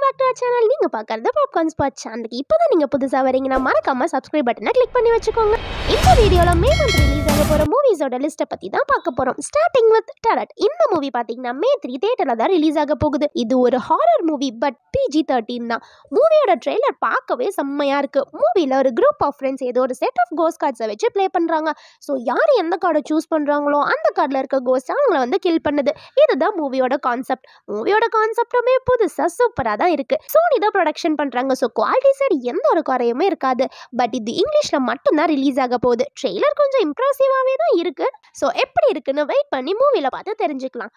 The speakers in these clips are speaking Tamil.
Back to channel. நீங்க பார்க்கறது பாப்கார்ன் ஸ்பாட் சேனலுக்கு இப்போதான் நீங்க புதுசா வரீங்கன்னா மறக்காம சப்ஸ்கிரைப் பட்டனை கிளிக் பண்ணி வச்சுக்கோங்க. இந்த வீடியோல மே மந்த் ரிலீஸ் ஆக போற மூவிஸோட லிஸ்ட்டை பத்தி தான் பார்க்க போறோம். ஸ்டார்டிங் வித் டெரட். இந்த மூவி பாத்தீங்கன்னா May 3 தியேட்டர்ல தான் ரிலீஸ் ஆக போகுது. இது ஒரு ஹாரர் மூவி பட் PG-13 தான். மூவியோட ட்ரெய்லர் பார்க்கவே செம்மையா இருக்கு. மூவில ஒரு குரூப் ஆஃப் ஃப்ரெண்ட்ஸ் ஏதோ ஒரு செட் ஆஃப் கோஸ்ட் கார்ட்ஸை வச்சு ப்ளே பண்றாங்க. ஸோ யார் எந்த கார்டை சூஸ் பண்றாங்களோ அந்த கார்டில் இருக்க கோஸ்ட் அவங்கள வந்து கில் பண்ணுது. இதுதான் மூவியோட கான்செப்ட். மூவியோட கான்செப்டுமே புதுசா சூப்பரா தான் இருக்கு. சோனி தான் ப்ரொடக்ஷன் பண்றாங்க. ஸோ குவாலிட்டி சைடு எந்த ஒரு குறையுமே இருக்காது. பட் இது இங்கிலீஷ்ல மட்டும்தான் ரிலீஸ் ஆக போகுது. ட்ரெய்லர் கொஞ்சம் இம்ப்ரெசிவாவே தான் இருக்கு. ஸோ எப்படி இருக்குன்னு வெயிட் பண்ணி மூவில பார்த்து தெரிஞ்சுக்கலாம்.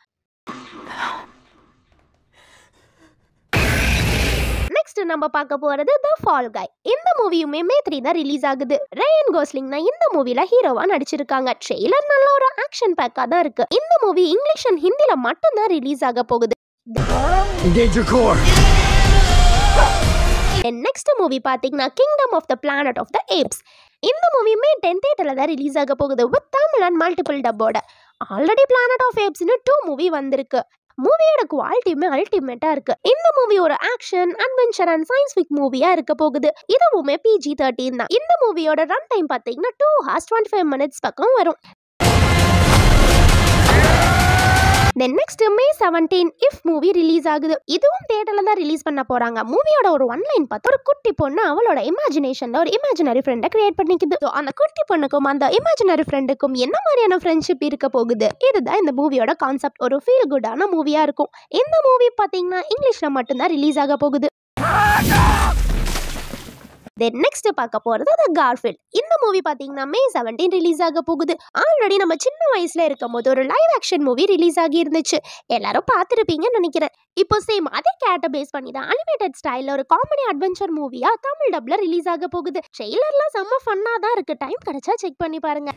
நெக்ஸ்ட் நம்ம பார்க்க போறது தி ஃபால் கை. இந்த மூவியுமே May 3 தான் ரிலீஸ் ஆகுது. ரயன் கோஸ்லிங் தான் இந்த மூவில ஹீரோவா நடிச்சிருக்காங்க. ட்ரெய்லர் நல்ல ஒரு ஆக்ஷன் பேக்கா தான் இருக்கு. இந்த மூவி இங்கிலீஷ் அண்ட் ஹிந்தில மட்டும் தான் ரிலீஸ் ஆக போகுது. நெக்ஸ்ட் மூவி பாத்தீங்கன்னா kingdom of the planet of the apes. இந்த மூவி May 10 தியேட்டர்ல தான் ரிலீஸ் ஆக போகுது வித் தமிழ் அண்ட் மல்டிபிள் டப்போட. ஆல்ரெடி பிளானட் ஆஃப் ஏப்ஸ்னு 2 மூவி வந்திருக்கு. மூவியோட குவாலிட்டியுமே அல்டிமேட்டா இருக்கு. இந்த மூவி ஒரு action, adventure and science fic மூவியா இருக்க போகுது. இதுவுமே PG-13 தான். இந்த மூவியோட ரன் டைம் பாத்தீங்கன்னா 2 hours 25 minutes பக்கம் வரும். Then next May 17 if movie release ஆகுது. இதுவும் தியேட்டர்ல தான் ரிலீஸ் பண்ண போறாங்க. மூவியோட ஒரு ஒன்லைன் பார்த்து ஒரு குட்டி பொண்ணு அவளோட இமேஜினேஷன்ல ஒரு இமேஜினரி ஃப்ரெண்டை கிரியேட் பண்ணிக்குது. அந்த குட்டி பொண்ணுக்கும் அந்த இமேஜினரி ஃப்ரெண்டுக்கும் என்ன மாதிரியான ஃப்ரெண்ட்ஷிப் இருக்க போகுது, இதுதான் இந்த மூவியோட கான்செப்ட். ஒரு ஃபீல் குட்டான மூவியா இருக்கும். இந்த மூவி பாத்தீங்கன்னா இங்கிலீஷ்ல மட்டும்தான் ரிலீஸ் ஆக போகுது. தென் நெக்ஸ்ட் பார்க்க போறது தி கார்ஃபீல்ட். இந்த மூவி பாத்தீங்கன்னா May 17 ரிலீஸ் ஆக போகுது. ஆல்ரெடி நம்ம சின்ன வயசுல இருக்கும்போது ஒரு லைவ் ஆக்ஷன் மூவி ரிலீஸ் ஆகி இருந்துச்சு. எல்லாரும் பார்த்துருப்பீங்கன்னு நினைக்கிறேன். இப்போ சேம் அதே கேரக்டர் பேஸ் பண்ணி தான் அனிமேட்டட் ஸ்டைல்ல ஒரு காமெடி அட்வென்ச்சர் மூவியா தமிழ் டப்ல ரிலீஸ் ஆக போகுது. ட்ரெய்லர்லாம் செம்ம ஃபன்னா தான் இருக்கு. டைம் கிடைச்சா செக் பண்ணி பாருங்க.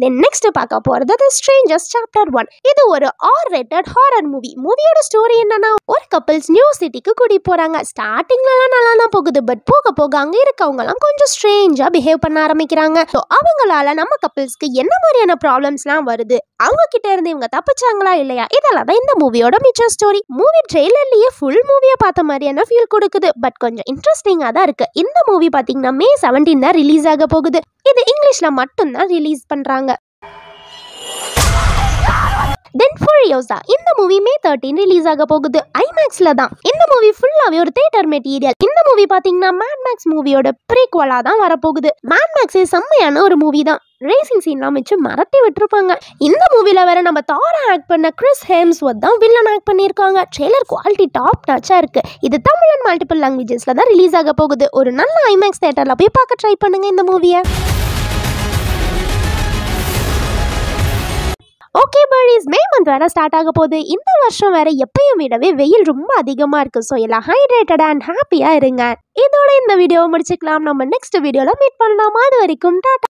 தென் நெக்ஸ்ட் பார்க்க போறது தி ஸ்ட்ரேஞ்சர்ஸ் சாப்டர் 1. இது ஒரு R-rated ஹாரர் மூவி. மூவியோட ஸ்டோரி என்னன்னா, ஒரு கப்பிள்ஸ் நியூ சிட்டிக்கு கூட்டி போறாங்க. ஸ்டார்டிங்லலாம் நல்லா தான் போகுது. பட் போக போக அங்க இருக்கவங்க எல்லாம் கொஞ்சம் ஸ்ட்ரேஞ்சா பிஹேவ் பண்ண ஆரம்பிக்கிறாங்க. ஸோ அவங்களால நம்ம கப்பிள்ஸ்க்கு என்ன மாதிரியான ப்ராப்ளம்ஸ்லாம் வருது, அவங்க கிட்ட இருந்து இவங்க தப்பிச்சாங்களா இல்லையா, இதெல்லாம் தான் இந்த மூவியோட மிச்ச ஸ்டோரி. மூவி ட்ரெய்லர்லயே ஃபுல் மூவியை பார்த்த மாதிரியான ஃபீல் கொடுக்குது. பட் கொஞ்சம் இன்ட்ரெஸ்டிங்கா தான் இருக்கு. இந்த மூவி பாத்தீங்கன்னா May 17 தான் ரிலீஸ் ஆக போகுது. இது இங்கிலீஷ்ல மட்டும்தான் ரிலீஸ் பண்றாங்க. தென் ஃபுரியோசா. இந்த மூவி May 13 ரிலீஸ் ஆக போகுது. ஐமேக்ஸ்ல தான். இந்த மூவி ஃபுல்லாவே ஒரு தியேட்டர் மெட்டீரியல். இந்த மூவி பாத்தீங்கன்னா மேட் மேக்ஸ் மூவியோட ப்ரீக்வலா தான் வரப்போகுது. மேட் மேக்ஸே செம்மையான ஒரு மூவி தான். ரேசிங் சீன்லாம் வச்சு மறட்டி விட்டுருப்பாங்க. இந்த மூவில வேற நம்ம தாரா ஆக்ட் பண்ண கிறிஸ் ஹெம்ஸ்வொர்த் தான் வில்லன் ஆக்ட் பண்ணியிருக்காங்க. ட்ரெய்லர் குவாலிட்டி டாப் நாச்சா இருக்கு. இது தமிழ் அண்ட் மல்டிபிள் லாங்குவேஜஸ்ல தான் ரிலீஸ் ஆக போகுது. ஒரு நல்ல ஐமேக்ஸ் தியேட்டர்ல போய் பார்க்க ட்ரை பண்ணுங்க இந்த மூவியை. ஓகே பர்டிஸ், மே மந்த் வேற ஸ்டார்ட் ஆக போகுது. இந்த வருஷம் வேற எப்பயும் விடவே வெயில் ரொம்ப அதிகமா இருக்கு. ஸோ எல்லாம் ஹைட்ரேட்டடா அண்ட் ஹாப்பியா இருங்க. இதோட இந்த வீடியோவை முடிச்சுக்கலாம். நம்ம நெக்ஸ்ட் வீடியோல மீட் பண்ணலாம். அது வரைக்கும் டாடா.